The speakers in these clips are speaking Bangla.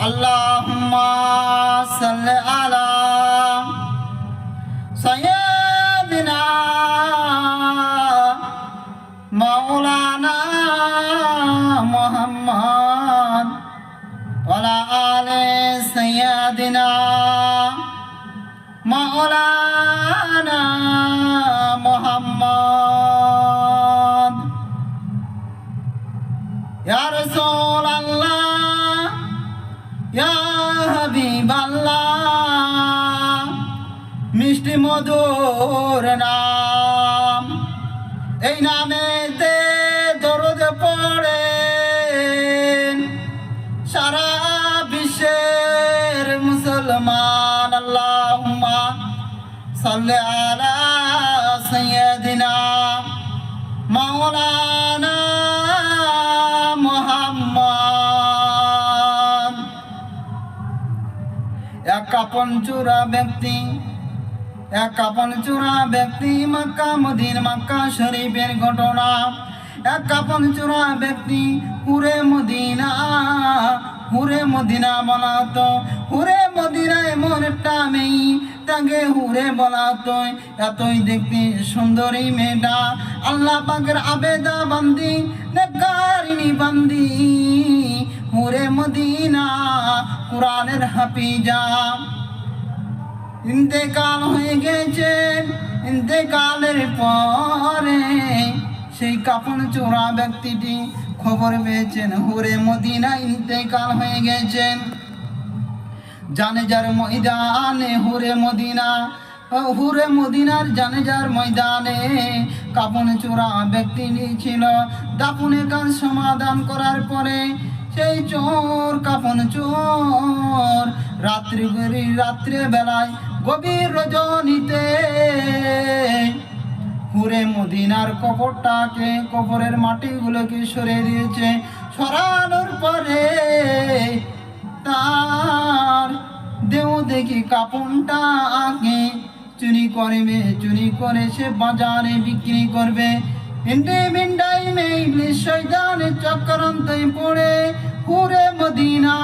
আল্লাহুম্মা সাল্লি আলা সাইয়্যিদিনা মাওলানা মুহাম্মদ ওয়ালা আলি সাইয়্যিদিনা মাওলানা মুহাম্মদ। ইয়া রাসূলুল্লাহ, ইয়া হাবিবাল্লাহ, মিষ্টি মধুর নাম, এই নামেতে দরুদ পড়ে সারা বিশ্বের মুসলমান। আল্লাহুম্মা সাল্লি আলা সাইয়্যিদিনা মাওলানা মুহাম্মদ। এক কাপন চূড়া ব্যক্তি মক্কা মদিনা মক্কা শরীফের ঘটনা। এক কাপন চূড়া ব্যক্তি হুরে মদিনা বলাতো। হুরে মদিনা এমন একটা মেয়ে, তাকে হুরে বলাতো। এতই দেখতে সুন্দরী মেয়েটা, আল্লাহ পাকের আবেদা বান্দি, নেককারিনী বান্দি, হুরে মদিনা কুরআনের হাফিজা। ইন্তেকাল হয়ে গেছে, ইন্তেকালের পরে সেই কাফন চোরা ব্যক্তিটি খবর পেয়েছেন হুরে মদিনা ইন্তেকাল হয়ে গেছেন। জানেজার ময়দানে হুরে মদিনার জানেজার ময়দানে কাফন চোরা ব্যক্তি ছিল। দাফনে কাজ সমাধান করার পরে সেই কাফন চোর রাত্রে বেলায় গভীর রজনীতে হুরে মদিনার কবরের মাটিগুলোকে সরিয়ে দিয়েছে। সরানোর পরে তার দেহ দেখি কাপড়টা আগে চুরি করে সে বাজারে বিক্রি করবে। ইবলিস শয়তানের চক্রান্তে পড়ে হুরে মদিনা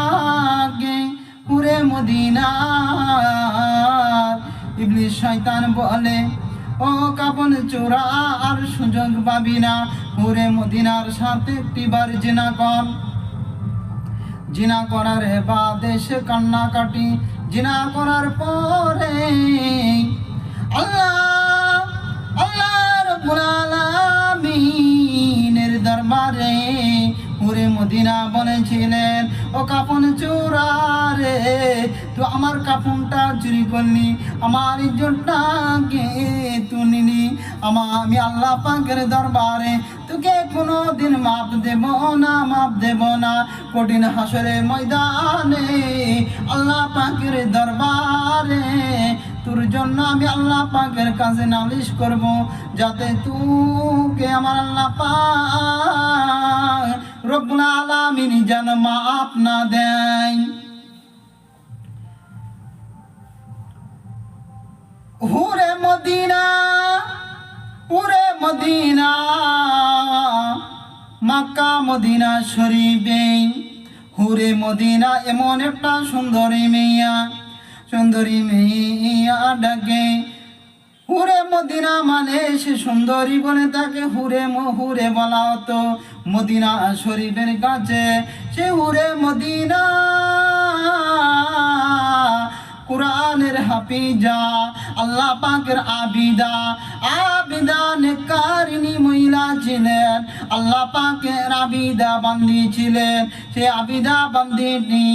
ইবলিস শয়তান বলে, ও কাপন চোরা, আর সুযোগ পাবি না। হুরে মদিনার সাথে একটিবার জিনা করার বাদে সে কান্নাকাটি। জিনা করার পরে আল্লাহ রাব্বুল আলামিনের দরবারে হুরে মদিনা বলেছিলেন, ও কাফন চোরা রে, তো আমার কাফনটা চুরি করলি, আমার ইজ্জতটাকে তুই নিলি। আমি আল্লাহ পাকের দরবারে তোকে কোনোদিন মাপ দেব না। কঠিন হাসরের ময়দানে আল্লাহ পাকের দরবারে তোর জন্য আমি আল্লাহ পাকের কাছে নালিশ করব, যাতে তোকে আমার আল্লাহ পাক রব্বুল আলামিন যেন মাপ না দেয়। হুরে মদিনা মক্কা মদিনা শরীফে হুরে মদিনা এমন একটা সুন্দরী মেয়া ডাকে। হুরে মদিনা মানে সে সুন্দরী বলে তাকে হুরে বলা হতো। মদিনা শরীফের কাছে সে হুরে মদিনা কুরআনের হাফিজা, আল্লাহ পাকের আবিদা নেককারিনী মহিলা ছিলেন। আল্লাহ পাকের আবিদা বান্দি ছিলেন। সে আবিদা বান্দিটি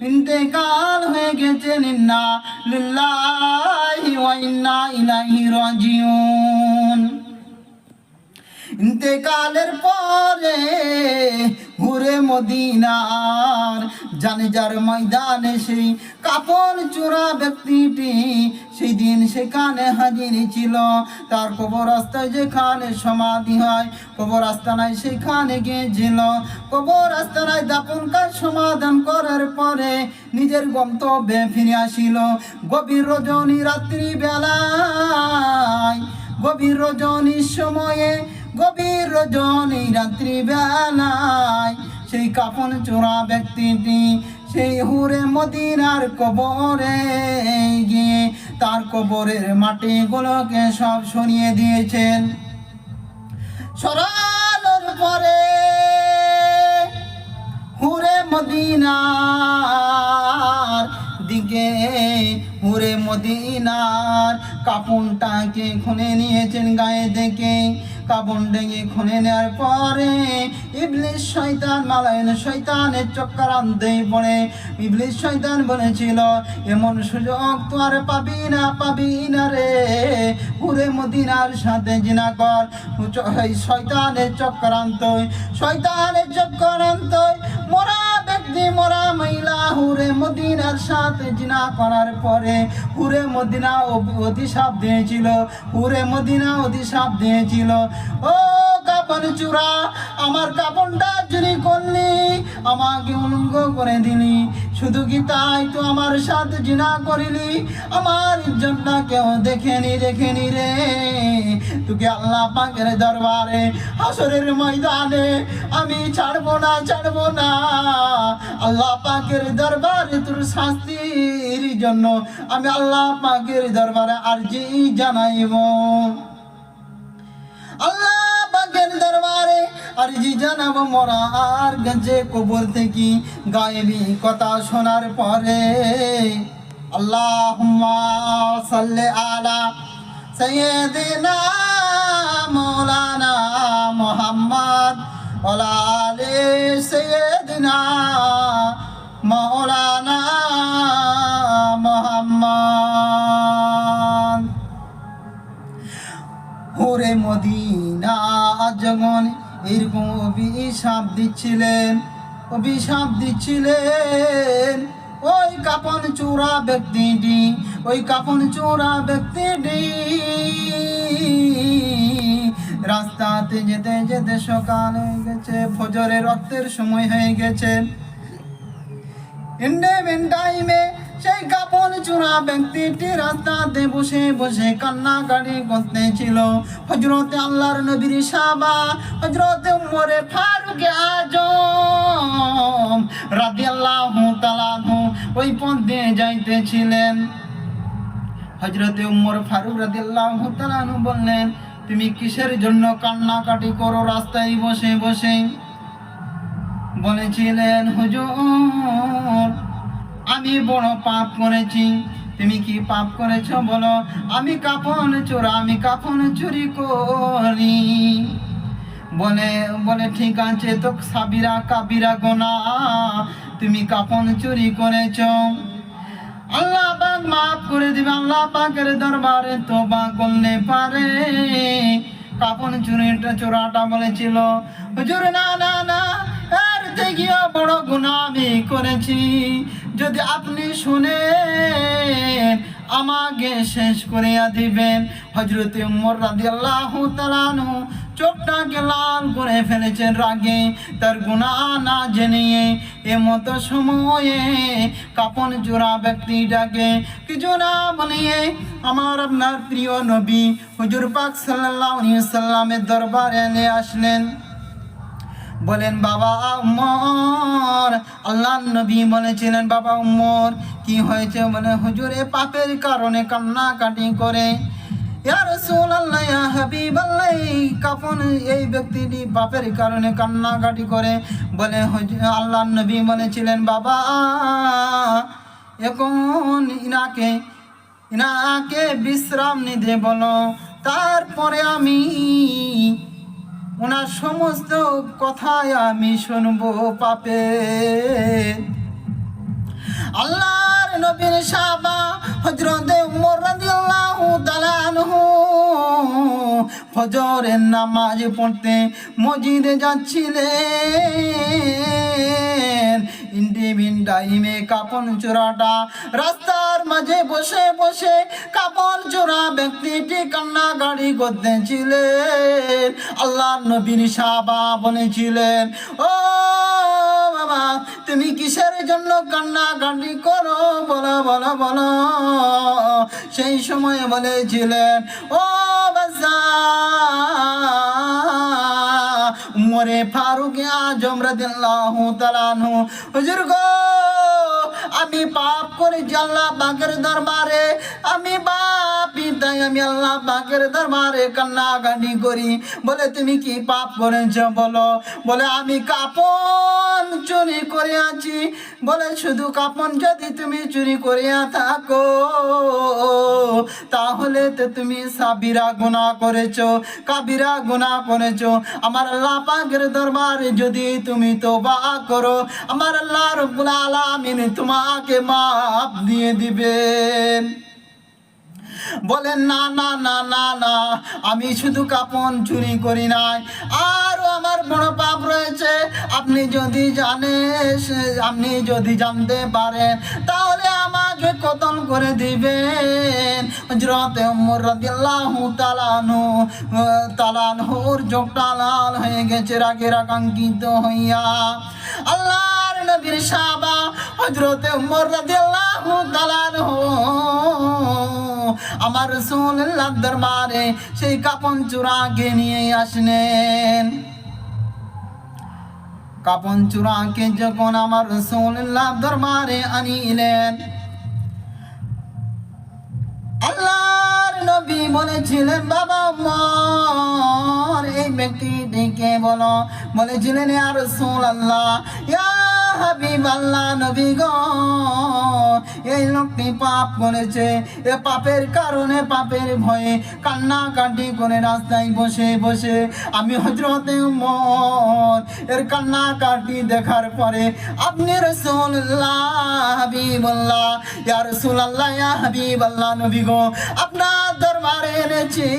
ইন্তেকাল হয়ে গেছেন। ইন্না লিল্লাহি ওয়া ইন্না ইলাইহি রাজিউন। ইন্তেকালের পরে হুরে মদিনার জানেজার ময়দানে সেই কাপড় চোরা ব্যক্তিটি সেই দিন সেখানে হাজির ছিল। তার কবরস্থায় যেখানে সমাধি হয়, কবরস্থানায় সেখানে গিয়েছিল। কবরস্থানায় দাফন কাজ সমাধান করার পরে নিজের গন্তব্যে ফিরে আসিল। গভীর রজনী রাত্রি বেলায়, গভীর রজনীর সময়ে, গভীর রজনী রাত্রি বেলায় সেই কাফন চোরা ব্যক্তিটি সেই হুরে মদিনার কবরে গিয়ে তার কবরের মাটিগুলোকে সব সরিয়ে দিয়েছেন। সরানোর পরে হুরে মদিনার দিকে হুরে মদিনার কাপড়টাকে খুলে নিয়েছেন গায়ে থেকে। কাপড়টাকে খুলে নেওয়ার পরে ইবলিস শয়তান মালায়ন শয়তানের চক্রান্তে পড়ে ইবলিস শয়তান বলেছিল, এমন সুযোগ তো আর পাবি না রে, হুরে মদিনার সাথে জিনা কর। শয়তানের চক্রান্ত মোরা ব্যক্তি মোরা মহিলা হুরে মদিনার সাথে জিনা করার পরে হুরে মদিনা অভিশাপ দিয়েছিল, ও কাপন চূড়া, আমার কাপনটা চুরি করলি, আমাকে উলঙ্গ করে দিলি, শুধু কি তাই তো আমার সাথে জিনা করিলি, আমার ইজ্জতটা কেউ দেখেনি রে। তোকে আল্লাহ পাকের দরবারে হাসরের ময়দানে আমি ছাড়বো না। আল্লাহ পাকের দরবারে তোর শাস্তির জন্য আমি আল্লাহ পাকের দরবারে আরজি জানাইব। আল্লাহ পাকের দরবারে আরজি জানাবো মরার গঞ্জে কবর থেকে গায়েবী কথা শোনার পরে। আল্লাহুম্মা সাল্লি আলা সাইয়্যিদিনা মাওলানা মুহাম্মদ ওয়া আলি সাইয়্যিদিনা মাওলানা মুহাম্মদ। হুরে মদিনা যখন এরকম অভিশাপ দিচ্ছিলেন ওই কাপন চূড়া ব্যক্তিটি রাস্তাতে যেতে সকাল হয়ে গেছে, ফজরের রক্তের সময় হয়ে গেছে। টাইমে সেই কাপন চূড়া ব্যক্তিটি রাস্তাতে বসে কান্নাকাটি করতেছিল। হযরতে আল্লাহর নবীর সাহাবা হযরতে উমরে ফারুক আজম রাদিয়াল্লাহু তাআলা আনহু ওই পথ দিয়ে যাইতেছিলেন। হযরতে উমর ফারুক রাদিয়াল্লাহু তাআলা আনহু বললেন, তুমি কিসের জন্য কান্নাকাটি করো রাস্তায় বসে? বলেছিলেন, হুজুর, আমি বড় পাপ করেছি। তুমি কি পাপ করেছো বলো? আমি কাফন চুরি করি। বলে ঠিক আছে, তো সাবিরা কাবিরা গুনাহ, তুমি কাফন চুরি করেছো, আল্লাহ পাক মাফ করে দিবে। আল্লাহ পাকের দরবারে তওবা করলে পারে। কাফন চোরাটা বলেছিল, হুজুর না, এর থেকেও বড় গুনাহ আমি করেছি। যদি আপনি শুনেন আমাকে শেষ করিয়া দিবেন। হযরতে উমর রাদিয়াল্লাহু তাআলা আনহু চোখটাকে লাল করে ফেলেছেন রাগে, তার গুনাহ না জেনে। এমতো সময়ে কাপন চোরা ব্যক্তিটাকে কিছু না বলিয়ে আমার আপনার প্রিয় নবী হুজুর পাক সাল্লাল্লাহু আলাইহি ওয়াসাল্লামের দরবারে নিয়ে আসলেন। বলেন, বাবা উমর, আল্লাহর নবী বলেছিলেন, বাবা উমর কি হয়েছে? বলে, হুজুর পাপের কারণে কান্নাকাটি করে। ইয়া রাসূলুল্লাহ, ইয়া হাবিবাল্লাহ, কাফন এই ব্যক্তিটি পাপের কারণে কান্নাকাটি করে। বলে, আল্লাহর নবী বলেছিলেন, বাবা এখন ইনাকে বিশ্রাম নিতে বলো, তারপরে আমি ওনার সমস্ত কথাই আমি শুনবো পাপে। আল্লাহর নবীর সাহাবা হযরতে উমর রাদিয়াল্লাহু তাআলা আনহু ফজরের নামাজ পড়তে মসজিদে যাচ্ছিলেন। টাইমে কাপন চোরাটা রাস্তার মাঝে বসে কাপন চোরা ব্যক্তিটি কান্নাকাটি করতেছিলেন। আল্লাহর নবীর সাহাবা বলেছিলেন, ও বাবা, তুমি কিসের জন্য কান্নাকাটি করো? বলো। সেই সময় বলেছিলেন, ও বাচ্চা উমরে ফারুক আজম রাদিয়াল্লাহু তাআলা আনহু, হুজুর গো, আমি পাপ করেছি আল্লাহ পাকের দরবারে, আমি পাপী, তাই আমি আল্লাহ পাকের দরবারে কান্নাকাটি করি। বলে তুমি কি পাপ করেছ বলো? বলে আমি কাপন চুরি করে আছি। বলে শুধু কাপন যদি তুমি চুরি করিয়া থাকো তাহলে তো তুমি সাবিরা গুনাহ করেছো, কাবিরা গুনাহ করেছো। আমার আল্লাহ পাকের দরবারে যদি তুমি তওবা করো, আমার আল্লাহ রব্বুল আলামিন তোমাকে মাফ দিয়ে দিবেন। বলেন না না না না না, আমি শুধু কাপন চুরি করি নাই, আরও আমার বড় পাপ রয়েছে। আপনি যদি আপনি যদি জানতে পারেন তাহলে আমাকে কতল করে দিবেন। হযরত ওমর রাদিয়াল্লাহু তাআলা আনহুর চোখটা লাল হয়ে গেছে রাগের আকাঙ্ক্ষিত হইয়া। আল্লাহর নবীর সাহাবা হযরত ওমর রাদিয়াল্লাহু তাআলা আনহু আমার রাসূলুল্লাহ দরবারে সেই কাপন চূড়াকে নিয়ে আসলেন। কাপন চূড়াকে যখন আমার রাসূলুল্লাহ দরবারে আনিলেন, আল্লাহর নবী বলেছিলেন বাবা ওমর এই ব্যক্তিটিকে বলো। বলেছিলেন ইয়া রাসূলুল্লাহ, ইয়া হাবিবাল্লাহ, নবী গো, এই লোকটি পাপ করেছে। এ পাপের কারণে, পাপের ভয়ে কান্নাকাটি করে রাস্তায় বসে বসে আমি হযরত ওমর এর কান্নাকাটি দেখার পরে আপনি রাসূলুল্লাহ, হাবিবাল্লাহ, ইয়া রাসূলুল্লাহ, ইয়া হাবিবাল্লাহ, নবী গো, আপনার দরবারে এনেছি।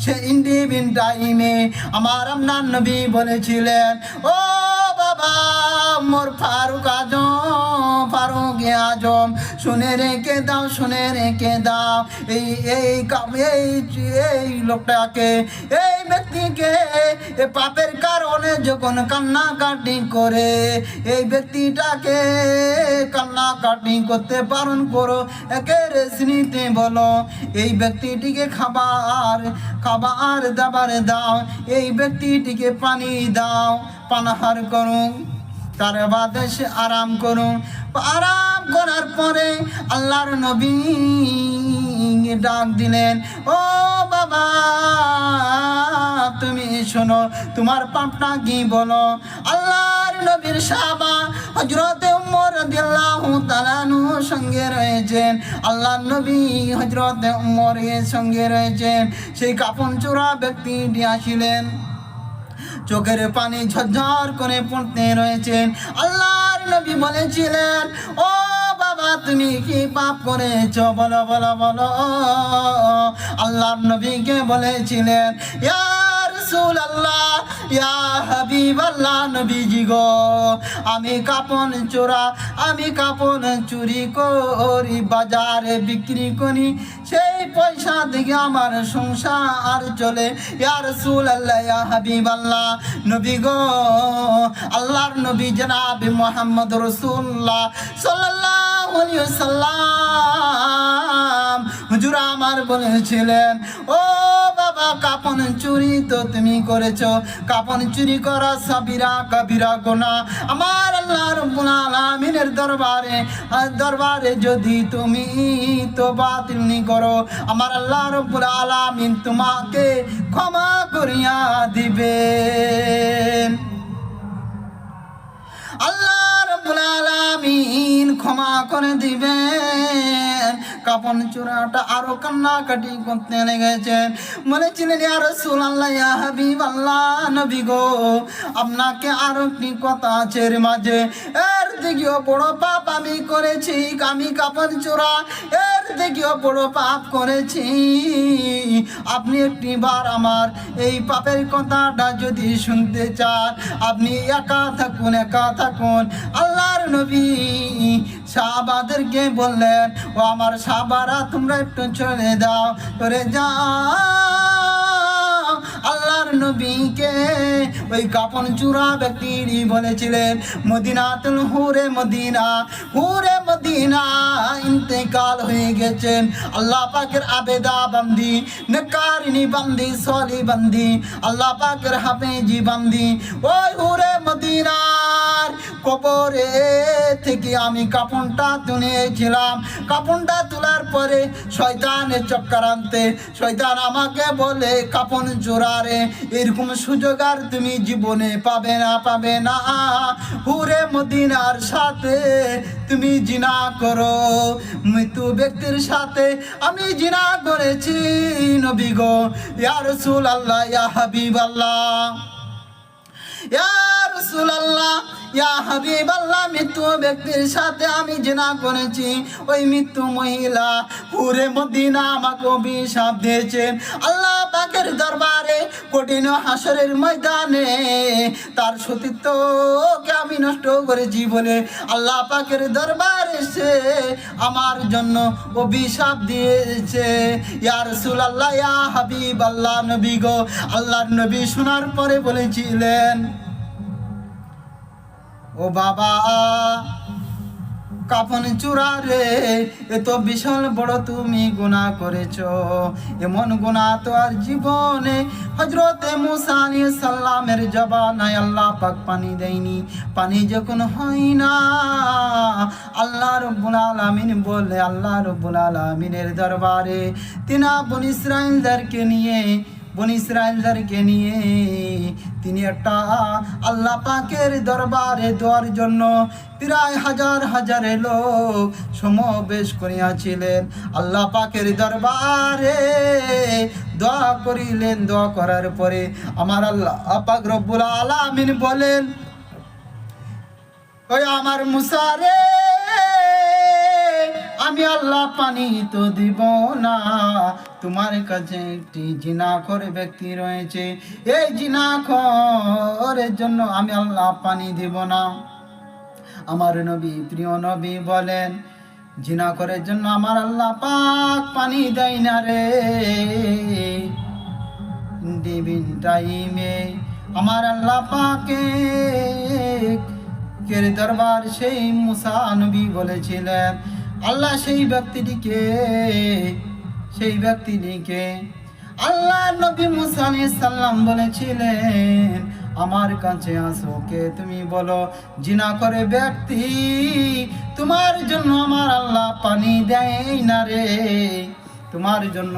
সে ইন্ডিভিন টাইমে আমার আপনার নবী বলেছিলেন, ও বাবা মোর ফারুক আজম, শুনে রেখে দাও, শুনে রেখে দাও। এই লোকটাকে, এই ব্যক্তিকে পাপের কারণে যখন কান্নাকাটি করে, এই ব্যক্তিটাকে কান্নাকাটি করতে বারণ করো, একে রেসনিতে বলো, এই ব্যক্তিটিকে খাবার দাবার দাও, এই ব্যক্তিটিকে পানি দাও, পানাহার করুন, তার বাদে সে আরাম করুন। আরাম করার পরে আল্লাহর নবী ডাক দিলেন, ও বাবা তুমি শোনো, তোমার পাপটা কি বলো। আল্লাহর নবীর সাহাবা হযরত ওমর রাদিয়াল্লাহু তাআলা আনহুর সঙ্গে রয়েছেন, আল্লাহর নবী হযরত ওমরের সঙ্গে রয়েছেন। সেই কাপন চোরা ব্যক্তিটি আসিলেন, চোখের পানি ঝরঝর করে পড়তে রয়েছেন। আল্লাহর নবী বলেছিলেন, ও বাবা তুমি কি পাপ করেছো বলো বলো বলো। আল্লাহর নবীকে বলেছিলেন, ইয়া রাসূলুল্লাহ, ইয়া হাবিবাল্লাহ, নবীজি গো, আমি কাপন চুরি করি, বাজারে বিক্রি করি, সেই পয়সা থেকে আমার সংসার চলে। ইয়া রাসূলুল্লাহ, ইয়া হাবিবাল্লাহ, নবী গো, আল্লাহর নবী জনাব মুহাম্মদ রাসূলুল্লাহ সাল্লাল্লাহু আলাইহি ওয়াসাল্লাম হুজুর আমার বলেছিলেন, ও বাবা কাপন চুরি তো তুমি করেছো, কাপন চুরি করা সাবিরা কবিরা গুনাহ। আমার আল্লাহ রাব্বুল আলামিনের দরবারে যদি তুমি তওবা করো, আমার আল্লাহ রাব্বুল আলামিন তোমাকে ক্ষমা করিয়া দিবেন। আল্লাহ রাব্বুল আলামিন ক্ষমা করে দিবেন। কাপন চূড়াটা আরো কান্নাকাটি করতে লেগেছেন। বলেছিলেন, ইয়া রাসূলুল্লাহ, ইয়া হাবিবাল্লাহ, নবী গো, আপনাকে আরো একটি কথা আছে এর মাঝে। এর থেকেও বড় পাপ আমি করেছি, আমি কাপন চূড়া, এর থেকেও বড় পাপ করেছি। আপনি একটিবার আমার এই পাপের কথাটা যদি শুনতে চান, আপনি একা থাকুন, একা থাকুন। আল্লাহর নবী সাহাবাদেরকে বললেন, ও আমার সাহাবারা তোমরা একটু চলে যাও, চলে যাও। আল্লাহর আল্লাহর নবীকে ওই কাপন চূড়া ব্যক্তিরই বলেছিলেন মদিনাতুল হুরে মদিনা ইন্তেকাল হয়ে গেছেন। আল্লাহ পাকের আবেদা বান্দি, নেকারিনী বান্দি, সলি বান্দি, আল্লাহ পাকের হাফেজি বান্দি, ওই হুরে মদিনার কবরে থেকে আমি কাপনটা তুলেছিলাম। কাপনটা তোলার পরে শয়তানের চক্রান্তে শয়তান আমাকে বলে কাপন চোরারে এরকম সুযোগ আর তুমি জীবনে পাবে না। হুরে মদিনার সাথে তুমি জিনা করো। মৃত্যু ব্যক্তির সাথে আমি জিনা করেছি নবী গো। ইয়া রাসূলুল্লাহ, ইয়া হাবিবাল্লাহ, ইয়া রাসূলুল্লাহ, ইয়া হাবিবাল্লাহ, মৃত্যু ব্যক্তির সাথে আমি জিনা করেছি। ওই মৃত্যু মহিলা হুরে মদিনা আমাকে অভিশাপ দিয়েছেন আল্লাহ পাকের দরবারে। কঠিন হাসরের ময়দানে তার সতীত্বকে আমি নষ্ট করেছি বলে আল্লাহ পাকের দরবারে সে আমার জন্য অভিশাপ দিয়েছে। ইয়া রাসূলুল্লাহ, ইয়া হাবিবাল্লাহ, নবী গো। আল্লাহর নবী শোনার পরে বলেছিলেন, ও বাবা কাফন চূড়া রে, এত বিশাল বড় তুমি গুনাহ করেছ। এমন গুনাহ তো আর জীবনে হযরতে মুসা আলাইহিস সালামের জবানায় আল্লাহ পাক পানি দেয়নি। পানি যখন হয় না আল্লাহ রাব্বুল আলামিন বলে আল্লাহ রাব্বুল আলামিনের দরবারে তিনা বনি ইসরাইলদেরকে নিয়ে তিনি একটা আল্লাহ পাকের দরবারে দোয়ার জন্য প্রায় হাজার লোক সমাবেশ করিয়াছিলেন। আল্লাহ পাকের দরবারে দোয়া করিলেন। দোয়া করার পরে আমার আল্লাহ পাক রব্বুল আলামিন বলেন, ওই আমার মুসা রে, আমি আল্লাহ পানি তো দিব না। তোমার কাছে একটি জিনাখোর ব্যক্তি রয়েছে, এই জিনাখোরের জন্য আমি আল্লাহ পানি দিব না। আমার নবী, প্রিয় নবী বলেন, জিনাখোরের জন্য আমার আল্লাহ পাক পানি দেয় না রে। ডিবিন টাইমে আমার আল্লাহ পাকের দরবার সেই মুসা নবী বলেছিলেন, আল্লাহ সেই ব্যক্তিটিকে আল্লাহ নবী মুসা আলাইহিস সালাম বলেছিলেন, আমার কাছে আসো, কে তুমি বলো। জিনা করে ব্যক্তি, তোমার জন্য আমার আল্লাহ পানি দেয় না রে, তোমার জন্য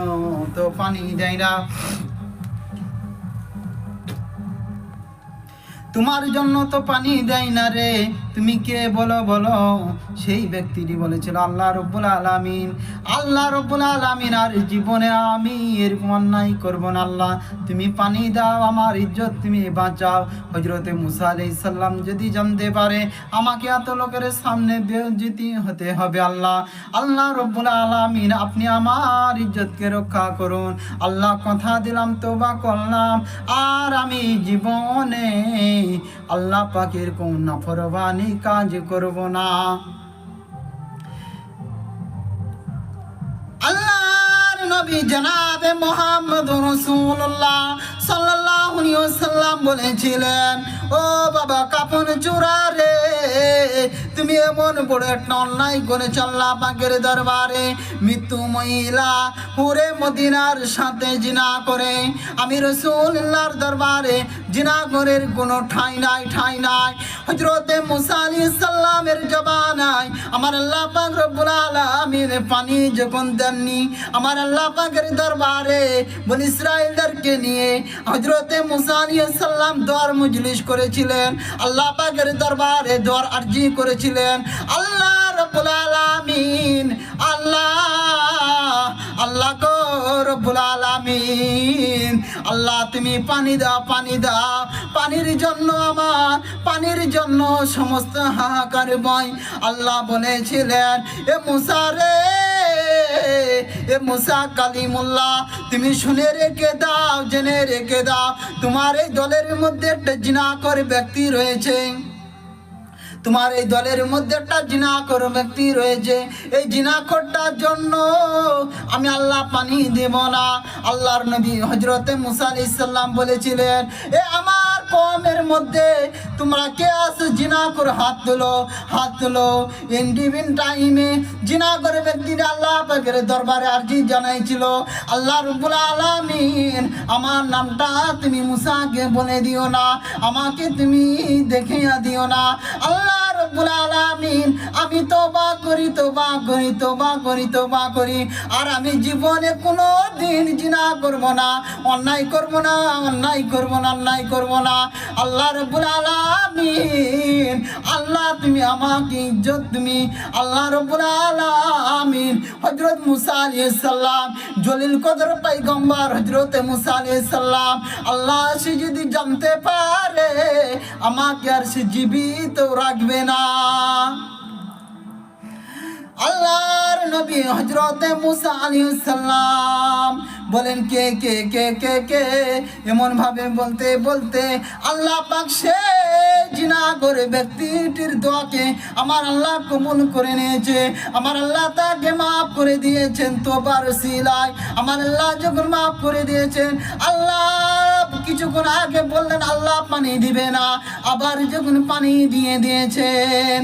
তো পানি দেয় না, তোমার জন্য তো পানি দেয় না রে, তুমি কে বলো। সেই ব্যক্তিটি বলেছিল আল্লাহ রাব্বুল আলামিন। আল্লাহ রাব্বুল আলামিন, আর জীবনে আমি এরকম অন্যায় করব না আল্লাহ, তুমি পানি দাও, আমার ইজ্জত তুমি বাঁচাও। হযরতে মুসা আলাইহিস সালাম যদি জানতে পারে আমাকে এত লোকের সামনে বেইজ্জতি হতে হবে, আল্লাহ রাব্বুল আলামিন আপনি আমার ইজ্জতকে রক্ষা করুন। আল্লাহ কথা দিলাম, তওবা করলাম, আর আমি জীবনে আল্লাহ পাকের কোন নাফরমানি কাজ করব না। আল্লাহর নবী জনাবে মুহাম্মদুর রাসূলুল্লাহ সাল্লাল্লাহু আলাইহি ওয়াসাল্লাম বলেছিলেন, ও বাবা কাফন চূড়া রে, তুমি এমন বড় একটা অন্যায় করেছ আল্লাহ পাকের দরবারে। মৃত্যু মহিলা হুরে মদিনার সাথে জিনা করে, আমি রাসূলুল্লাহর দরবারে জিনা করার কোনো ঠাঁই নাই। হযরতে মুসা আলাইহিস সালামের জবানায় আমার আল্লাহ পাক রব্বুল আলামিন পানি যখন দেননি, আমার আল্লাহ পাকের দরবারে বনি ইসরাইলদেরকে নিয়ে হযরতে মুসা আলাইহিস সালাম দোয়ার মজলিস করেছিলেন, আল্লাহ পাকের দরবারে দোয়ার আরজি করেছিলেন। আল্লাহ রাব্বুল আলামিন, আল্লাহ গো রব্বুল আলামিন, আল্লাহ তুমি পানি দাও, পানির জন্য সমস্ত হাহাকার বয়। আল্লাহ বলেছিলেন, এ মুসা রে, এ মুসা কালিমুল্লাহ, তুমি শুনে রেখে দাও, জেনে রেখে দাও, তোমার এই দলের মধ্যে একটা জিনাখোর ব্যক্তি রয়েছে, তোমার এই দলের মধ্যে একটা জিনাখোর ব্যক্তি রয়েছে, এই জিনাখোরটার জন্য আমি আল্লাহ পানি দেব না। আল্লাহর নবী হযরতে মুসা আলাইহিস সালাম বলেছিলেন, এ আমার কওমের মধ্যে তোমরা কে আছে জিনাখোর? হাত তোলো, হাত তোলো। ইন্ডিভিন টাইমে জিনাখোর ব্যক্তিরা আল্লাহ পাকের দরবারে আরজি জানাইছিল, আল্লাহ রাব্বুল আলামিন আমার নামটা তুমি মুসাকে বলে দিও না, আমাকে তুমি দেখিয়া দিও না। আল্লাহ রাব্বুল আলামিন আমি তওবা করি, তওবা করি, তওবা করি, তওবা করি, আর আমি জীবনে কোনো দিন জিনা করব না, অন্যায় করব না, অন্যায় করব না, অন্যায় করব না। আল্লাহ রাব্বুল আলামিন, আল্লাহ তুমি আমাকে ইজ্জত তুমি, আল্লাহ রাব্বুল আলামিন হযরত মুসা আলাইহিস সালাম জলিল কদর পয়গম্বর হযরতে মুসা আলাইহিস সালাম, আল্লাহ সে যদি জানতে পারে আমাকে আর সে জীবিত রাখবে না। আল্লাহর নবী হযরতে মুসা আলাইহিস সালাম বলেন কে কে কে কে কে এমন ভাবে বলতে বলতে আল্লাহ পাক সে জিনাখোর ব্যক্তিটির দোয়াকে আমার আল্লাহ কবুল করে নিয়েছে। আমার আল্লাহ তাকে মাফ করে দিয়েছেন তওবার ওসিলায়। আমার আল্লাহ যখন মাফ করে দিয়েছেন, আল্লাহ কিছুক্ষণ আগে বললেন আল্লাহ পানি দিবে না, আবার যখন পানি দিয়ে দিয়েছেন,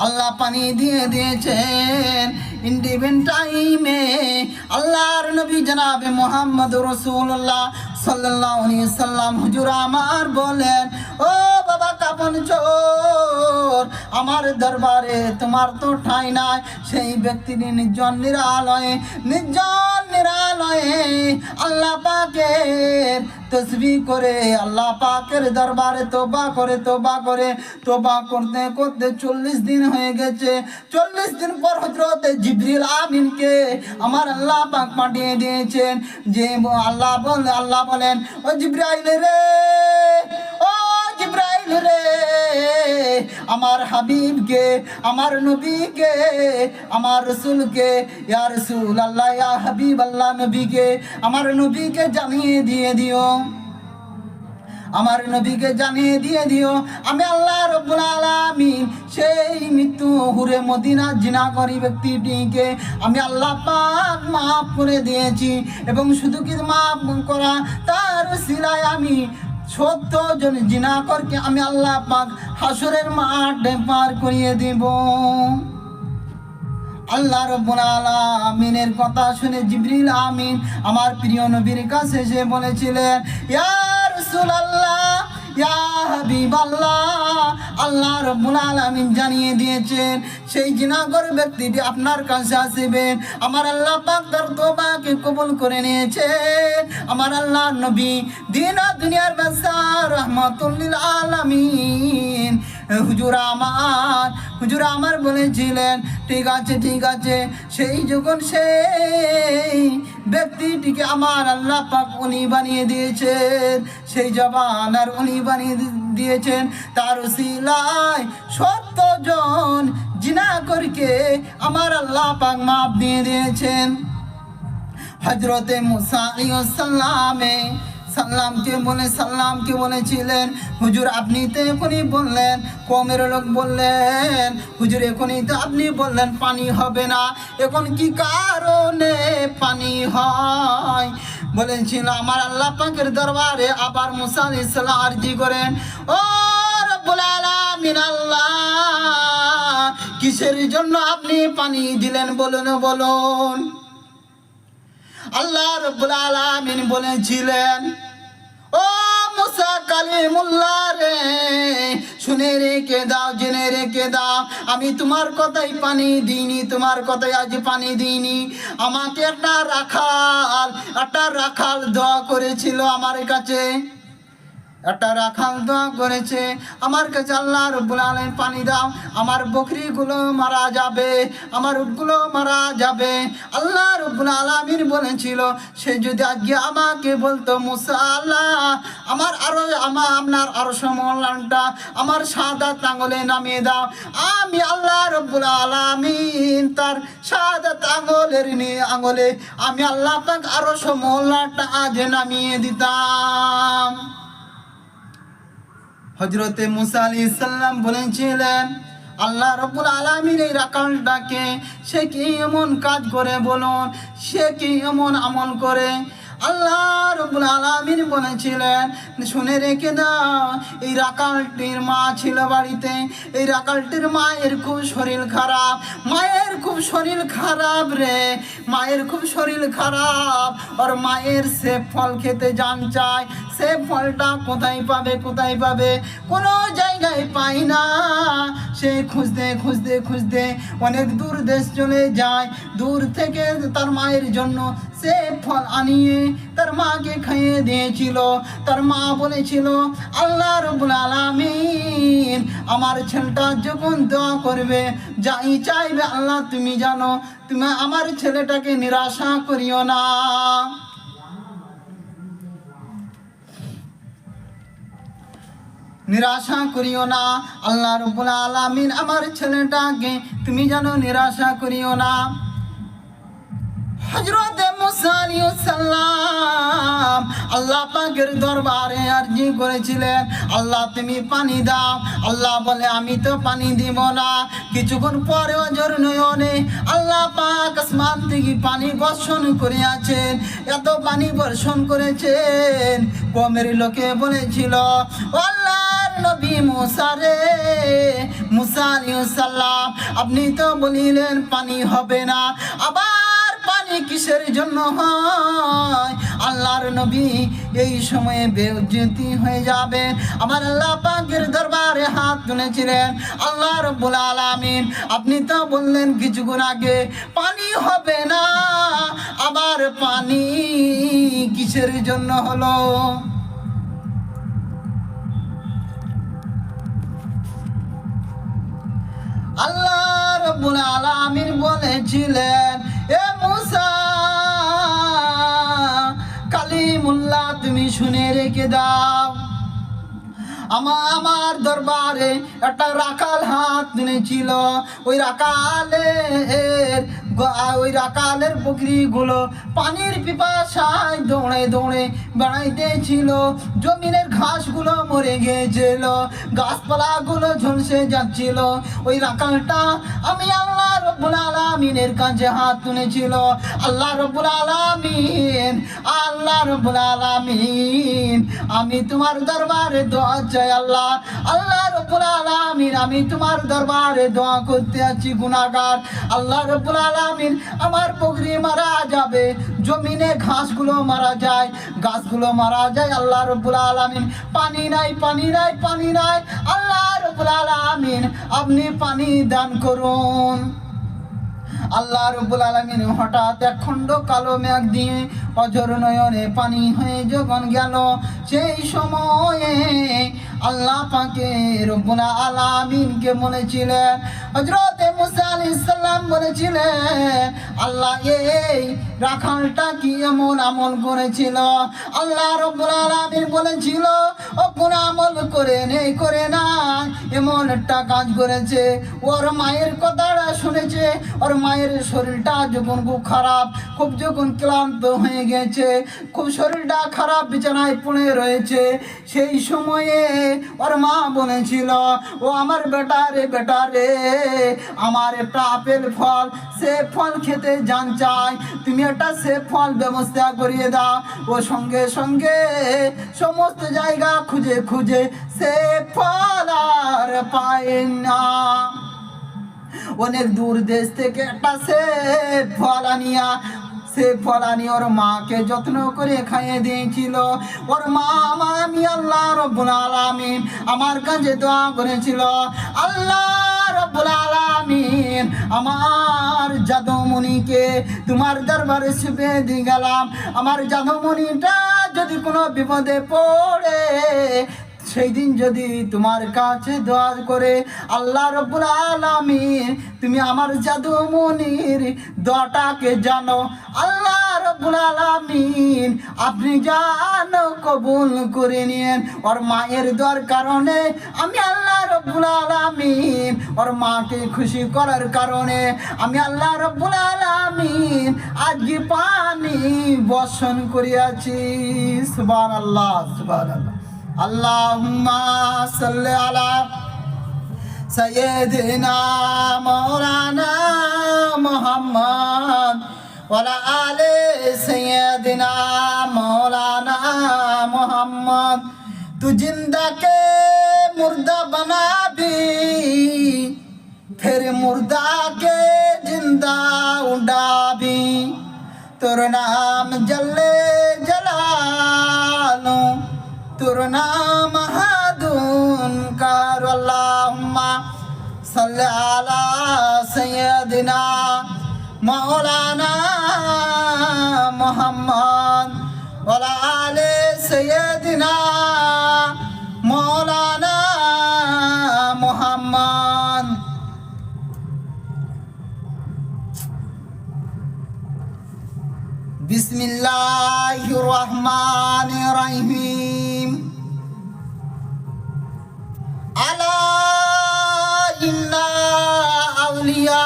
আল্লাহ পানি দিয়ে দিয়েছেন। ইন্ডিপেন্ডেন্ট টাইমে আল্লাহর নবী জনাবে মুহাম্মদ রাসূলুল্লাহ সাল্লাল্লাহু আলাইহি সাল্লাম হুজুর আমার বলেন, ও বাবা কাপন চোর, আমার দরবারে তোমার তো ঠাঁই নাই। সেই ব্যক্তিটি নির্জন নিরালয়ে, নির্জন নিরালয়ে আল্লাহ পাকের তসবিহ করে, আল্লাহ পাকের দরবারে তওবা করে, তওবা করে, তওবা করতে করতে 40 দিন হয়ে গেছে। 40 দিন পর হযরতে জিবরিল আমিনকে আমার আল্লাহ পাক পাঠিয়ে দিয়েছেন। যে আল্লাহ বলেন, ও জিবরাইল রে, ও জিবরাইল রে, আমার হাবিবকে, আমার নবীকে, আমার রাসূলকে, ইয়া রাসূল আল্লাহ, ইয়া হাবিব আল্লাহ, নবীকে, আমার নবীকে জানিয়ে দিয়ে দিও, আমার নবীকে জানিয়ে দিয়ে দিও আমি আল্লাহ রাব্বুল আলামিন সেই মৃত্যু হুরে মদিনা জিনাকরি ব্যক্তিটিকে আমি আল্লাহ পাক মাফ করে দিয়েছি। এবং শুধু কি মাফ করা, তার ওসিলায় আমি 70 জন জিনাকরকে আমি আল্লাহ পাক হাসরের মাঠে পার করিয়ে দেব। আল্লাহ রাব্বুল আলামিনের কথা শুনে জিবরিল আমিন আমার প্রিয় নবীর কাছে এসে বলেছিলেন, ইয়া রাসূলুল্লাহ, ইয়া হাবিবাল্লাহ, আল্লাহ রাব্বুল আলামিন জানিয়ে দিয়েছেন সেই জিনাখোর ব্যক্তিটি আপনার কাছে আসবেন। আমার আল্লাহ পাক তার তওবাকে কবুল করে নিয়েছেন। আমার আল্লাহর নবী দিন ও দুনিয়ার বাদশাহ রাহমাতুল লিল আলামিন হুজুর আমার বলেছিলেন, ঠিক আছে, ঠিক আছে। সেই যখন সেই ব্যক্তিটিকে আমার আল্লাহ পাক উনি বানিয়ে দিয়েছেন, সেই জবানার উনি বানিয়ে দিয়েছেন, তার উসিলায় 70 জন জিনাখোরকে আমার আল্লাহ পাক মাফ দিয়ে দিয়েছেন। হযরতে মুসা আলাইহিস সাল্লামকে বলেছিলেন, হুজুর আপনি তো এখনই বললেন, কওমের লোক বললেন, হুজুর এখনই তো আপনি বললেন পানি হবে না, এখন কি কারণে পানি হয়? বলেছিল আমার আল্লাহ পাকের দরবারে আবার মুসা আলাইহিস সালাম আরজি করেন, ও রব্বুল আলামিন আল্লাহ, কিসের জন্য আপনি পানি দিলেন বলুন। আল্লাহ রাব্বুল আলামিন বলেছিলেন, ও মুসা কালিমুল্লাহ রে, শুনে রেখে দাও, জেনে রেখে দাও, আমি তোমার কথাই পানি দিইনি, তোমার কথাই আজ পানি দিইনি। আমাকে একটা রাখাল দোয়া করেছিল আমার কাছে, একটা রাখাল দোয়া করেছে আমার কাছে, আল্লাহ রাব্বুল আলামিন পানি দাও, আমার বকরিগুলো মারা যাবে, আমার উটগুলো মারা যাবে। আল্লাহ রাব্বুল আলামিন বলেছিল, সে যদি আজকে আমাকে বলতো, মুসা আল্লাহ আপনার আরশ মওলানাটা আমার শাহাদাত আঙ্গুলে নামিয়ে দাও, আমি আল্লাহ রাব্বুল আলামিন তার শাহাদাত আঙ্গুলে আমি আল্লাহ পাক আরশ মওলানাটা আজ নামিয়ে দিতাম। হযরতে মুসা আলাইহিস সালাম বলেছিলেন, আল্লাহ রাব্বুল আলামিন এই রাখালটাকে সে কি এমন কাজ করে বলুন, সে কি এমন আমল করে। আল্লাহ রাব্বুল আলামিন বলেছিলেন, শুনে রেখে দাও, এই রাখালটির মা ছিল বাড়িতে। এই রাখালটির মায়ের খুব শরীর খারাপ, মায়ের খুব শরীর খারাপ রে, মায়ের খুব শরীর খারাপ। আর মায়ের সে ফল খেতে জান চায়, সে ফলটা কোথায় পাবে, কোথায় পাবে, কোনো জায়গায় পাই না। সে খুঁজতে খুঁজতে খুঁজতে অনেক দূর দেশ চলে যায়। দূর থেকে তার মায়ের জন্য সে ফল আনিয়ে তার মাকে খাইয়ে দিয়েছিল। তার মা বলেছিল, আল্লাহ রাব্বুল আলামিন আমার ছেলেটা যখন দোয়া করবে, যাই চাইবে আল্লাহ তুমি জানো, তুমি আমার ছেলেটাকে নিরাশা করিও না। নিরাশা করিও না, আল্লাহ রাব্বুল আলামিন আমার ছেলেটাকে তুমি জানো নিরাশা করিও না। হযরত মুসা আলাইহিস সালাম আল্লাহ পাকের দরবারে আরজি করেছিলেন, আল্লাহ তুমি পানি দাও। আল্লাহ বলে, আমি তো পানি দিব না। কিছুক্ষণ পরে অজর নয়নে আল্লাহ পাক আসমান থেকে পানি বর্ষণ করে আছেন। এত পানি বর্ষণ করেছেন, কমের লোকে বলেছিল, আল্লাহর নবী মুসা রে, মুসা আলাইহিস সালাম আপনি তো বলিলেন পানি হবে না, আবার পানি কিসের জন্য হয়? আল্লাহর নবী এই সময়ে বেইজ্জতি হয়ে যাবে। আমার আল্লাহ পাকের দরবারে হাত তুলেছিলেন, আল্লাহ রাব্বুল আলামিন আপনি তো বললেন কিছুক্ষণ আগে পানি হবে না, আবার পানি কিসের জন্য হলো? আল্লাহ রাব্বুল আলামিন বলেছিলেন, এ মুসা কালিমুল্লাহ তুমি শুনে রেখে দাও, আমার দরবারে একটা রাখাল হাত তুলেছিল। ওই রাখালের বকরিগুলো পানির পিপাসায় দৌড়ে দৌড়ে বেড়াইতেছিল। জমিনের ঘাসগুলো মরে গিয়েছিল, গাছপালাগুলো ঝলসে যাচ্ছিল। ওই রাখালটা আমি আল্লাহ রাব্বুল আলামিনের কাছে হাত তুলেছিল। আল্লাহ রাব্বুল আলামিন, আল্লাহ রাব্বুল আলামিন আমি তোমার দরবারে দোয়া চাই। আল্লাহ, আল্লাহ রাব্বুল আলামিন আমি তোমার দরবারে দোয়া করতে আছি গুনাহগার। আল্লাহ রাব্বুল আলামিন আমার বকরি মারা যাবে, জমিনে ঘাসগুলো মারা যায়, গাছগুলো মারা যায়। আল্লাহ রাব্বুল আলামিন পানি নাই, পানি নাই, পানি নাই। আল্লাহ রাব্বুল আলামিন আপনি পানি দান করুন। আল্লাহ রাব্বুল আলামিন হঠাৎ এক খণ্ড কালো মেঘ দিয়ে অঝর নয়নে পানি হয়ে যখন গেল, সেই সময়ে আল্লাহ পাকে রব্বুল আলামিনকে বলেছিলেন, হযরত মুসা আলাইহিস সালাম বলেছিলেন, আল্লাহ এই রাখালটা কি এমন আমল করেছিল? আল্লাহ রাব্বুল আলামিন বলেছিল, ও কোন আমল করে নেই, করে না, এমন একটা কাজ করেছে, ওর মায়ের কথাটা শুনেছে। ওর মায়ের শরীরটা যখন খুব খারাপ, খুব যখন ক্লান্ত হয়ে গেছে, খুব শরীরটা খারাপ, বিছানায় পড়ে রয়েছে, সেই সময়ে ওর মা বলেছিল, ও আমার বেটা রে, বেটা রে, আমার একটা আপেল ফল, সে ফল খেতে জান চাই, তুমি একটা সে ফল ব্যবস্থা করিয়ে দাও। ও সঙ্গে সঙ্গে সমস্ত জায়গা খুঁজে খুঁজে সে ফল আর পায় না। অনেক দূর দেশ থেকে একটা সে ফল আনিয়া, সে ফল আনি ওর মাকে যত্ন করে খাইয়ে দিয়েছিল। ওর মা আমি আল্লাহ রাব্বুল আলামিন আমার কাছে দোয়া করেছিল, আল্লাহ রাব্বুল আলামিন আমার জাদুমণিকে তোমার দরবারে ছুপে দিয়ে গেলাম। আমার জাদুমণিটা যদি কোনো বিপদে পড়ে, সেই দিন যদি তোমার কাছে দোয়া করে, আল্লাহ রাব্বুল আলামিন তুমি আমার জাদুমণির দোয়াটাকে জানো। আল্লাহ রাব্বুল আলামিন আপনি জানো কবুল করে নিয়েন। ওর মায়ের দোয়ার কারণে আমি আল্লাহ রাব্বুল আলামিন ওর মাকে খুশি করার কারণে আমি আল্লাহ রাব্বুল আলামিন আজকে পানি বর্ষণ করিয়াছি। সুবহানাল্লাহ, সুবহানাল্লাহ। আল্লাহুম্মা সাল্লি আলা সাইয়্যিদিনা মাওলানা মুহাম্মদ ওয়ালা আলি সাইয়্যিদিনা মাওলানা মুহাম্মদ। तू जिंदा के मुर्दा बना भी, फिर मुर्दा के जिंदा उड़ा भी। तुर नाम जल्ले जलालो, तुर नाम हादुन कर। अल्लाहुम्मा सल्ली अला सय्यदिना मौलाना मुहम्मद वाला आले सय्यदिना मौलाना मुहम्मद। बिस्मिल्लाहिर रहमानिर रहीम। अला इन्ना औलिया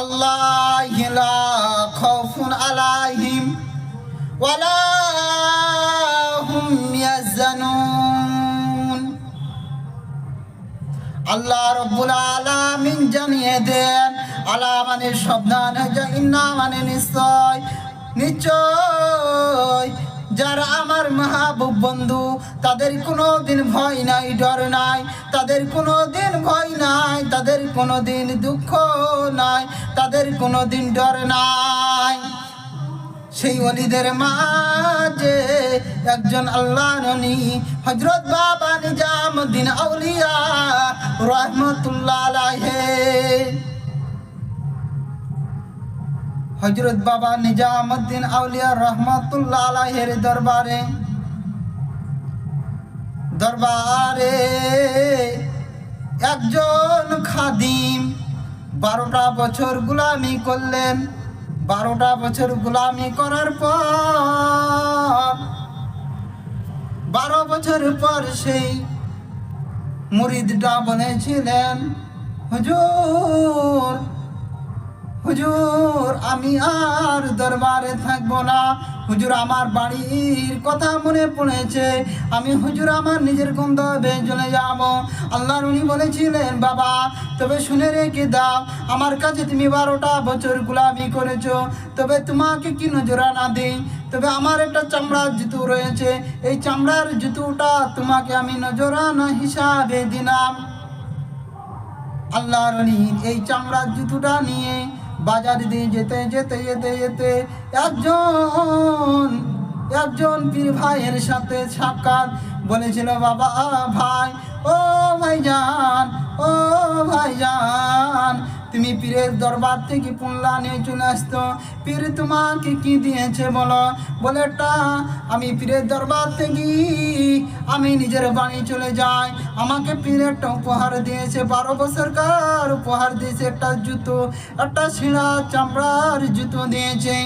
अल्लाहि ला खौफुन अलैहिम वला हुम याहज़नून। আল্লাহ রব্বুল আলামিন জানিয়ে দেন, আলা মানে সাবধান, ইন্না মানে নিশ্চয়, নিশ্চয় যারা আমার মাহবুব বন্ধু তাদের কোনো দিন ভয় নাই, ডর নাই, তাদের কোনো দিন ভয় নাই, তাদের কোনো দিন দুঃখ নাই, তাদের কোনো দিন ডর নাই। সেই ওলিদের মাঝে একজন আল্লাহর নবী হযরত বাবা নিজামুদ্দিন আউলিয়া রাহমাতুল্লাহ আলাইহি। হযরত বাবা নিজামুদ্দিন আউলিয়া রাহমাতুল্লাহ আলাইহির দরবারে একজন খাদিম 12টা বছর গোলামি করলেন। 12টা বছর গোলামি করার পর 12 বছর পর সেই মুরিদটা বলেছিলেন, হুজুর হুজুর আমি আর দরবারে থাকবো না, হুজুর আমার বাড়ির কথা মনে পড়েছে, আমি হুজুর আমার নিজের গন্তব্যে চলে যাব। আল্লাহর উনি বলেছিলেন, বাবা তবে শুনে রেখে দাও, আমার কাছে তুমি 12টা বছর গোলামি করেছো, তবে তোমাকে কি নজরানা দিই, তবে আমার একটা চামড়ার জুতো রয়েছে, এই চামড়ার জুতোটা তোমাকে আমি নজরানা হিসাবে দিলাম। আল্লাহর উনি এই চামড়ার জুতোটা নিয়ে বাজার দিয়ে যেতে যেতে যেতে যেতে একজন পীর ভাইয়ের সাথে সাক্ষাৎ। বলেছিল, বাবা ভাই, ও ভাইজান, ও ভাইজান, তুমি পীরের দরবার থেকে পুল্লা নিয়ে চলে আসতো, পীর তোমাকে কি দিয়েছে বলো? বলে আমি পীরের দরবার থেকে আমি নিজের বাড়ি চলে যাই, আমাকে পীর একটা উপহার দিয়েছে, 12 বছরকার উপহার দিয়েছে, একটা জুতো, একটা ছেঁড়া চামড়ার জুতো দিয়েছে।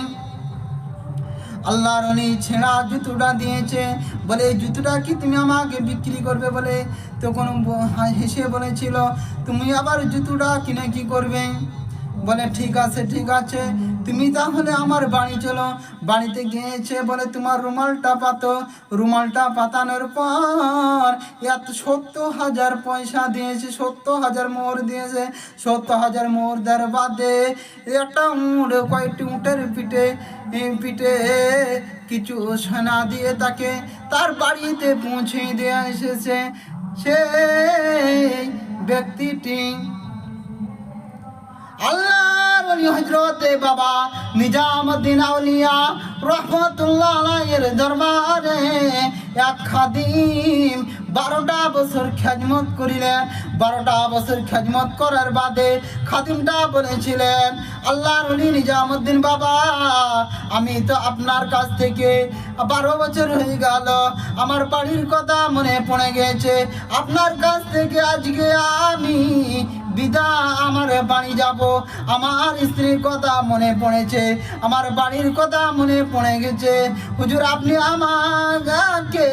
আল্লাহর উনি ছেঁড়া জুতোটা দিয়েছে, বলে এই জুতোটা কি তুমি আমাকে বিক্রি করবে? বলে তখন হেসে বলেছিল, তুমি আবার জুতোটা কিনে কি করবে? বলে ঠিক আছে ঠিক আছে, তুমি তাহলে আমার বাড়ি চলো। বাড়িতে গিয়েছে, বলে তোমার রুমালটা পাতো। রুমালটা পাতানোর পর 70,000 পয়সা দিয়েছে, 70,000 মোহর দিয়েছে। 70,000 মোহর দেওয়ার বাদে একটা উঁট, কয়েকটি উঁটের পিঠে কিছু সোনা দিয়ে তাকে তার বাড়িতে পৌঁছে দিয়ে এসেছে। সেই ব্যক্তিটি আল্লাহর ওলি হযরতে বাবা নিজামুদ্দিন আউলিয়া রাহমাতুল্লাহ আলাইহির দরবারে এক খাদিম 12টা বছর খেদমত করিলেন। 12টা বছর খেদমত করার বাদে খাদিমটা বলেছিলেন, আল্লাহর ওলি নিজামুদ্দিন বাবা, আমি তো আপনার কাছ থেকে 12 বছর হয়ে গেল, আমার বাড়ির কথা মনে পড়ে গেছে, আপনার কাছ থেকে আজকে আমি বিদায় আমার বাড়ি যাব। আমার স্ত্রীর কথা মনে পড়েছে, আমার বাড়ির কথা মনে পড়ে গেছে। হুজুর আপনি আমাকে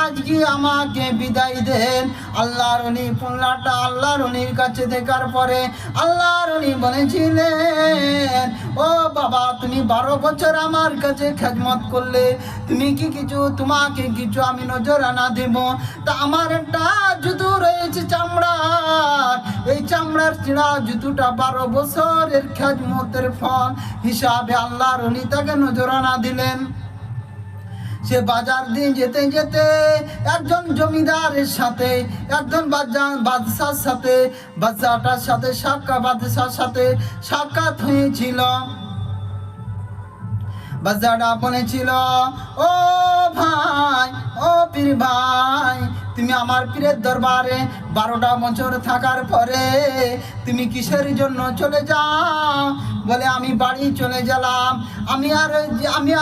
আজকে আমাকে বিদায় দেন। আল্লাহর ওলি পুল্লাটা আল্লাহর ওলির কাছে দেখার পরে আল্লাহর ওলি বলেছিলেন, ও বাবা তুমি 12 বছর আমার কাছে খেদমত করলে, তুমি কি কিছু তোমাকে কিছু আমি নজরানা দেব? তা আমার একটা জুতো রয়েছে চামড়ার, এই চামড়ার চিড়া জুতোটা 12 বছরের খেদমতের ফল হিসাবে আল্লাহর ওলি তাকে নজরানা দিলেন। সে বাজার দিয়ে যেতে যেতে একজন জমিদারের সাথে, একজন বাদশার সাথে, বাদশাটার সাথে বাদশার সাথে সাক্ষাৎ হয়েছিল। বাদশাটা বলেছিল, ও ভাই, ও পীর ভাই, তুমি আমার পীরের দরবারে 12টা বছর থাকার পরে তুমি কিসের জন্য চলে যাও? বলে আমি বাড়ি চলে গেলাম, আমি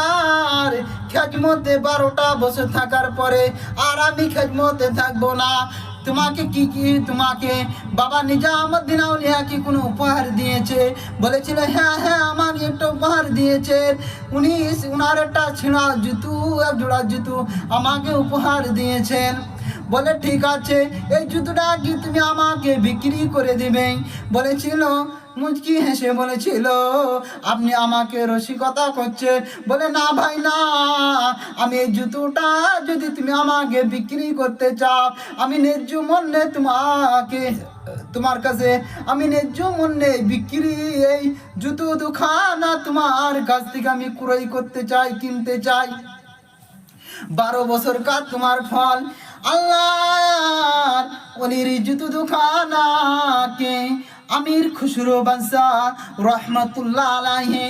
আর খেদমতে 12টা বছর থাকার পরে আর আমি খেদমতে থাকবো না। তোমাকে তোমাকে বাবা নিজামুদ্দিন আউলিয়া কি কোনো উপহার দিয়েছে? বলেছিল, হ্যাঁ হ্যাঁ আমাকে একটা উপহার দিয়েছে, উনার একটা ছিঁড়া জুতো, এক জোড়া জুতো আমাকে উপহার দিয়েছেন। বলে ঠিক আছে, এই জুতোটা কি তুমি আমাকে বিক্রি করে দিবে? বলেছিল, মুচকি হেসে বলেছিল, আপনি আমাকে রসিকতা করছেন? বলে না ভাই না, আমি এই জুতোটা যদি তুমি আমাকে বিক্রি করতে চাও, আমি ন্যায্য মূল্যে তোমার কাছে আমি ন্যায্য মূল্যে বিক্রি, এই জুতো দুখানা তোমার কাছ থেকে আমি ক্রয় করতে চাই, কিনতে চাই। 12 বছর কাজ তোমার ফল। আল্লাহর ওলির জুতো দুখানাকে আমির খুসরো বাদশাহ রহমতুল্লাহ আলাইহি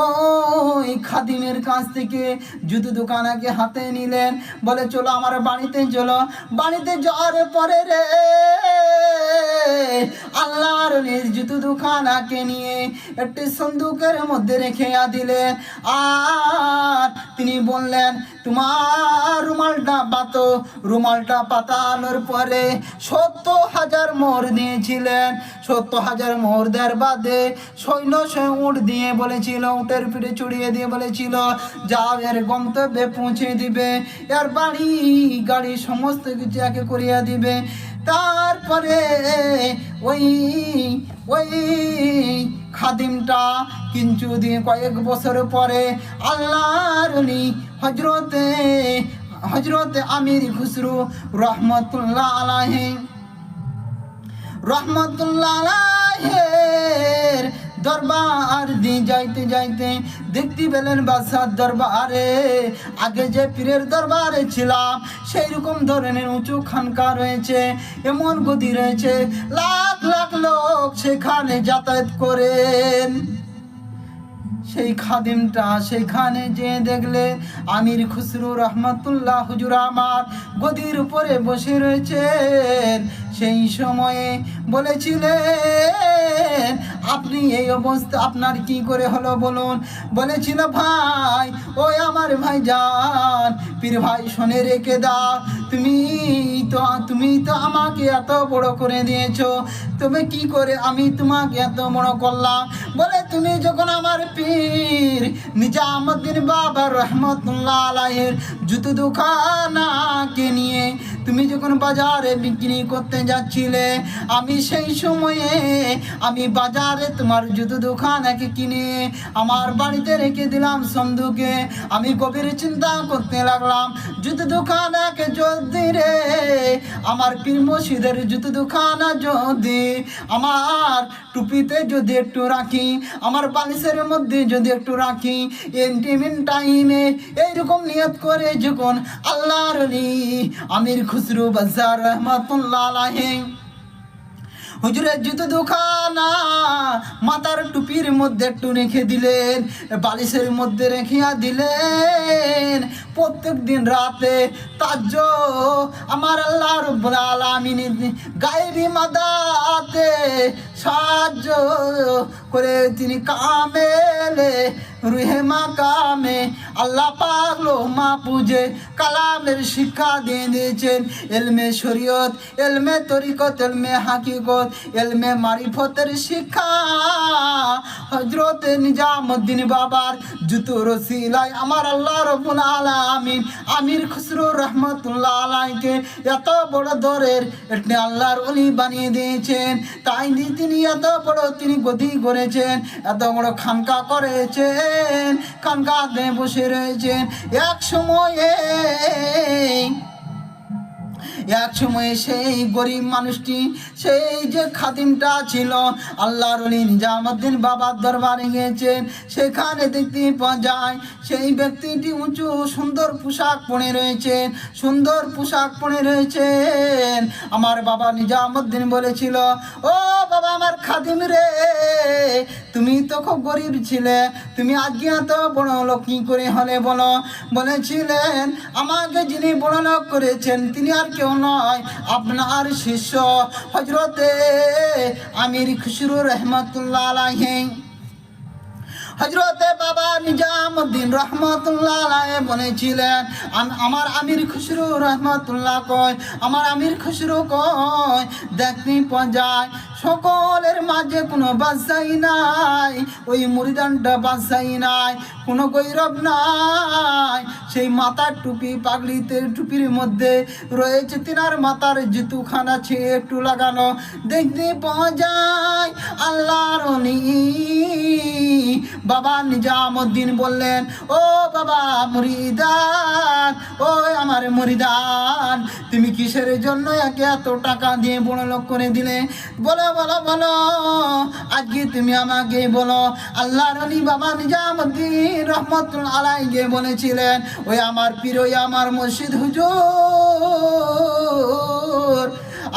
ওই খাদিমের কাছ থেকে জুতো দোকানাকে হাতে নিলেন। বলে চলো আমার বাড়িতে চলো। বাড়িতে যাওয়ার পরে রে আল্লাহর জুতো দোকানাকে নিয়ে একটি সন্দুকের মধ্যে রেখে দিলেন। আর তিনি বললেন, তোমার রুমালটা পাতো। রুমালটা পাতানোর পরে 70,000 মোহর দিয়েছিলেন। 70,000 মোহর দেওয়ার বাদে সৈন্য উট দিয়ে বলেছিল, উটের পিঠে চড়িয়ে দিয়ে বলেছিল, যাও এর গন্তব্যে পৌঁছে দিবে, এর বাড়ি গাড়ি সমস্ত কিছু একে করিয়া দিবে। তারপরে ওই খাদিমটা কিছু দিয়ে কয়েক বছর পরে আল্লাহর ওলি হজরতে আমির খুসরো রহমতুল্লাহ আলাইহির দরবার দিয়ে যাইতে যাইতে দেখতে পেলেন বাদশার দরবারে আগে যে পীরের দরবারে ছিলাম সেই রকম ধরনের উঁচু খানকা রয়েছে, এমন গদি রয়েছে, লাখ লাখ লোক সেখানে যাতায়াত করেন। সেই খাদিমটা সেখানে যে দেখলে আমির খুসরো রহমতুল্লাহ হুজুর আমার গদির উপরে বসে রয়েছেন। সেই সময়ে বলেছিলেন, আপনি এই অবস্থা আপনার কি করে হলো বলুন? বলেছিল, ভাই ওই আমার ভাইজান পীর ভাই শুনে রেখে দাও, তুমি তো আমাকে এত বড় করে দিয়েছো, তুমি কি করে আমি তোমাকে এত বড় করলাম? বলে তুমি যখন আমার পীর নিজামুদ্দিন বাবা রহমতুল্লাহ আলাইহির জুতো দোকানাকে নিয়ে তুমি যখন বাজারে বিক্রি করতে যাচ্ছিলে, আমি সেই সময়ে আমি বাজারে তোমার জুতো দোকানাকে কিনে আমার বাড়িতে রেখে দিলাম সন্দুকে। আমি গভীর চিন্তা করতে লাগলাম, জুতো দোকানাকে যদি রে আমার পীর মসজিদের জুতো দোকানা যদি আমার টুপিতে যদি একটু রাখি, আমার বালিশের মধ্যে যদি একটু রাখি, ইন্টিমেন টাইমে এইরকম নিয়ত করে যখন আল্লাহর ওলি আমির খুসরো বাদশাহ রহমতুল্লাহ আলাইহি হুজুরের জুতো দোকানা মাথার টুপির মধ্যে একটু রেখে দিলেন, বালিশের মধ্যে রেখিয়া দিলেন। প্রত্যেক দিন রাতে তাজ্জুদ আমার আল্লাহ রাব্বুল আলামিন গায়বী মাদাতে সাহায্য করে তিনি কামেলে রুহে মাকামে আল্লাহ পাক লৌহ মাহফুজে কালামের শিক্ষা দিয়ে দিয়েছেন, ইলমে শরীয়ত, ইলমে তরিকত, ইলমে হাকিকত, ইলমে মারিফতের শিক্ষা হযরত নিজামুদ্দিন বাবার জুতোর ওসিলায় আমার আল্লাহ রাব্বুল আলামিন আমির খুসরো রহমাতুল্লাহ আলাইহিকে এত বড় দরের একটি আল্লাহর ওলি বানিয়ে দিয়েছেন। তাই তিনি এত বড় তিনি গদি করেছেন, এত বড় খানকা করেছেন, খানকাতে বসে রয়েছেন। এক সময়ে সেই গরিব মানুষটি, সেই যে খাদিমটা ছিল আল্লাহর ওলি নিজামুদ্দিন বাবার দরবারে গিয়েছেন, সেখানে দেখতে পাওয়া যায় সেই ব্যক্তিটি উঁচু সুন্দর পোশাক পরে রয়েছেন, সুন্দর পোশাক পরে রয়েছেন। আমার বাবা নিজামুদ্দিন বলেছিল, ও বাবা আমার খাদিম রে, তুমি তো খুব গরিব ছিলে, তুমি আজকে এত বড় লোক কি করে হলে বলো? বলেছিলেন, আমাকে যিনি বড় লোক করেছেন তিনি আর কেউ নয়, আপনার শিষ্য হযরতে আমির খুসরো রহমাতুল্লাহ আলাইহি। হযরতে বাবা নিজামুদ্দিন রহমাতুল্লাহ আলাইহি বলেছিলেন, আমার আমির খুসরো রহমাতুল্লাহ কয়, আমার আমির খুসরো কয়, দেখতে পাওয়া যায় সকলের মাঝে কোনো বাদশাহী নাই, ওই মুরিদানটা বাদশাহী নাই, কোনো গৈরব নাই। সেই মাথার টুপি, পাগড়িতে টুপির মধ্যে রয়েছে তিনার মাথার জুতুখানা ছেড়ে একটু লাগানো, দেখতে পাওয়া যায় আল্লাহর ওলি। বাবা নিজামুদ্দিন বললেন, ও বাবা মুরিদান, ও আমার মুরিদান, তুমি কিসের জন্য একে এত টাকা দিয়ে বড় লোক করে দিলে? বলো বলো বলো, আজকে তুমি আমাকে বলো। আল্লাহর ওলি বাবা নিজামুদ্দিন রহমাতুল্লাহ আলাইহি বলেছিলেন, ওই আমার পীর, ওই আমার মুর্শিদ হুজুর,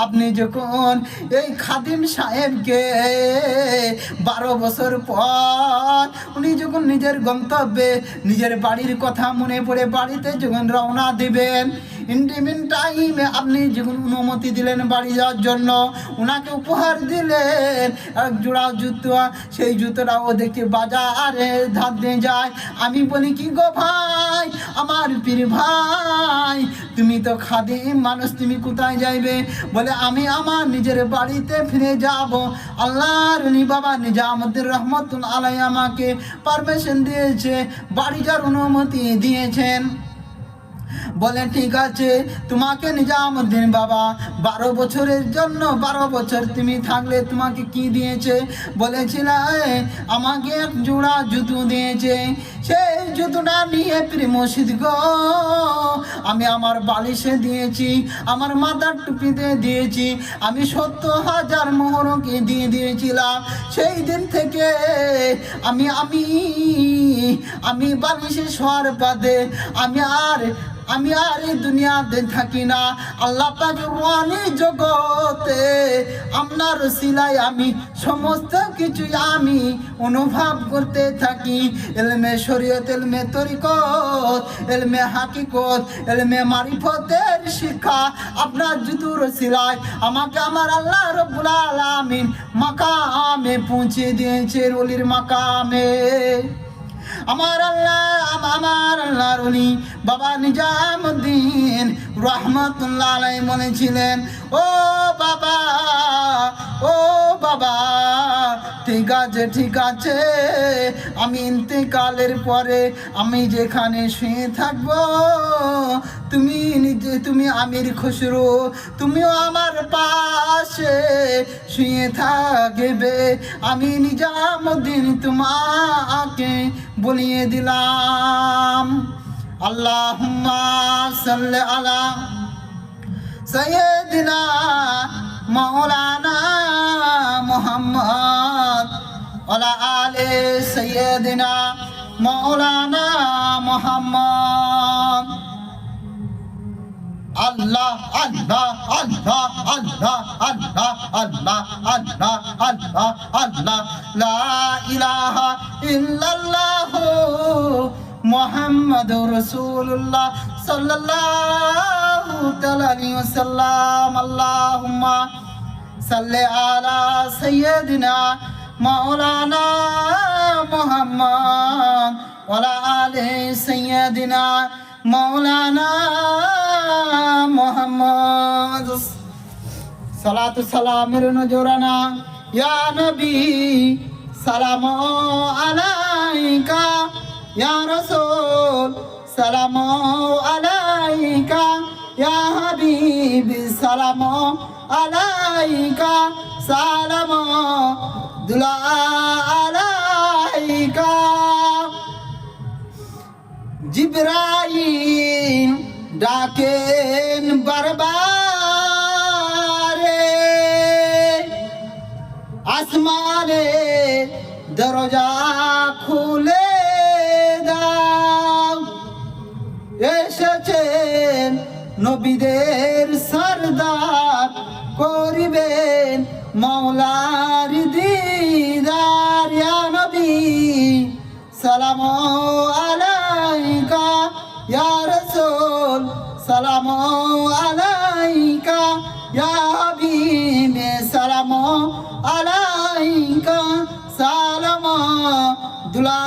আপনি যখন এই খাদিম সাহেবকে 12 বছর পর উনি যখন নিজের গন্তব্যে, নিজের বাড়ির কথা মনে পড়ে বাড়িতে যখন রওনা দিবেন, ইন্ডিমিন টাইমে আপনি যখন অনুমতি দিলেন বাড়ি যাওয়ার জন্য, ওনাকে উপহার দিলেন এক জোড়া জুতো। সেই জুতোটাও দেখে বাজারে ধার দিয়ে যায়। আমি বলি, কি গো ভাই, আমার পীর ভাই, তুমি তো খাদিম মানুষ, তুমি কোথায় যাইবে? বলে, আমি আমার নিজের বাড়িতে ফিরে যাব। আল্লাহর ওলি বাবা নিজামুদ্দিন রহমাতুল্লাহ আলাইহি আমাকে পারমিশন দিয়েছে, বাড়ি যাওয়ার অনুমতি দিয়েছেন। বলে, ঠিক আছে, তোমাকে নিজামুদ্দিন বাবা 12 বছরের জন্য, 12 বছর তুমি থাকলে তোমাকে কি দিয়েছে? বলেছিল, আমাকে এক জোড়া জুতো দিয়েছে। সেই জুতোটা নিয়ে পীর মুর্শিদ গো আমি আমার বালিশে দিয়েছি, আমার মাথার টুপিতে দিয়েছি, আমি 70,000 মোহরকে দিয়ে দিয়েছিলাম। সেই দিন থেকে আমি আমি আমি বালিশে শোয়ার বাদে আমি আর এই দুনিয়াতে থাকি না। আল্লাহ পাকের রুহানি জগতে আপনার ওসিলায় আমি সমস্ত কিছু আমি অনুভব করতে থাকি। ইলমে শরীয়ত, ইলমে তরিকত, ইলমে হাকিকত, ইলমে মারিফতের শিক্ষা আপনার জুতুর ওসিলায় আমাকে আমার আল্লাহ রাব্বুল আলামিন মাকামে পৌঁছে দিয়েছে, ওলির মাকামে। আমার আল্লাহর ওলি বাবা নিজামুদ্দিন রহমাতুল্লাহ আলাইহি বলেছিলেন, ও বাবা, ও বাবা, ঠিক আছে, ঠিক আছে, আমি ইন্তেকালের পরে আমি যেখানে শুয়ে থাকবো, তুমি আমির খুসরো, তুমিও আমার পাশে শুয়ে থাকবে। আমি নিজামুদ্দিন তোমাকে বলিয়ে দিলাম। আল্লাহুম্মা সাল্লি আলা সাইয়্যিদিনা মাওলানা মুহাম্মদ ওয়ালা আলি সাইয়্যিদিনা মাওলানা মুহাম্মদ। আল্লাহ আল্লাহ আল্লাহ আল্লাহ আল্লাহ আল্লাহ আল্লাহ আল্লাহ আল্লাহ, লা ইলাহা ইল্লাল্লাহু মুহাম্মাদুর রাসূলুল্লাহ সাল্লাল্লাহু তাআলা আলাইহি ওয়াসাল্লাম। আল্লাহুম্মা সাল্লি আলা সাইয়্যিদিনা মাওলানা মুহাম্মদ ওয়ালা আলে সাইয়্যিদিনা মাওলানা মুহাম্মদ। সালাতু সালামের নজরানা ইয়া নবী সালাম আলাইকা, ইয়া রাসূল সালাম আলাইকা, ইয়া হাবিবি সালাম আলাইকা, সালাম দুলা আলাইকা। জিবরাইল ডাকেন বারবারে, আসমানে দরজা খুলে দাও। এসেছেন নবীদের সরদার, করিবেন মাওলার দিদার। ইয়া নবী সালাম আলাইকা, ইয়া রাসূল সালাম আলাইকা, ইয়া হাবিব সালাম আলাইকা, সালাম দুলা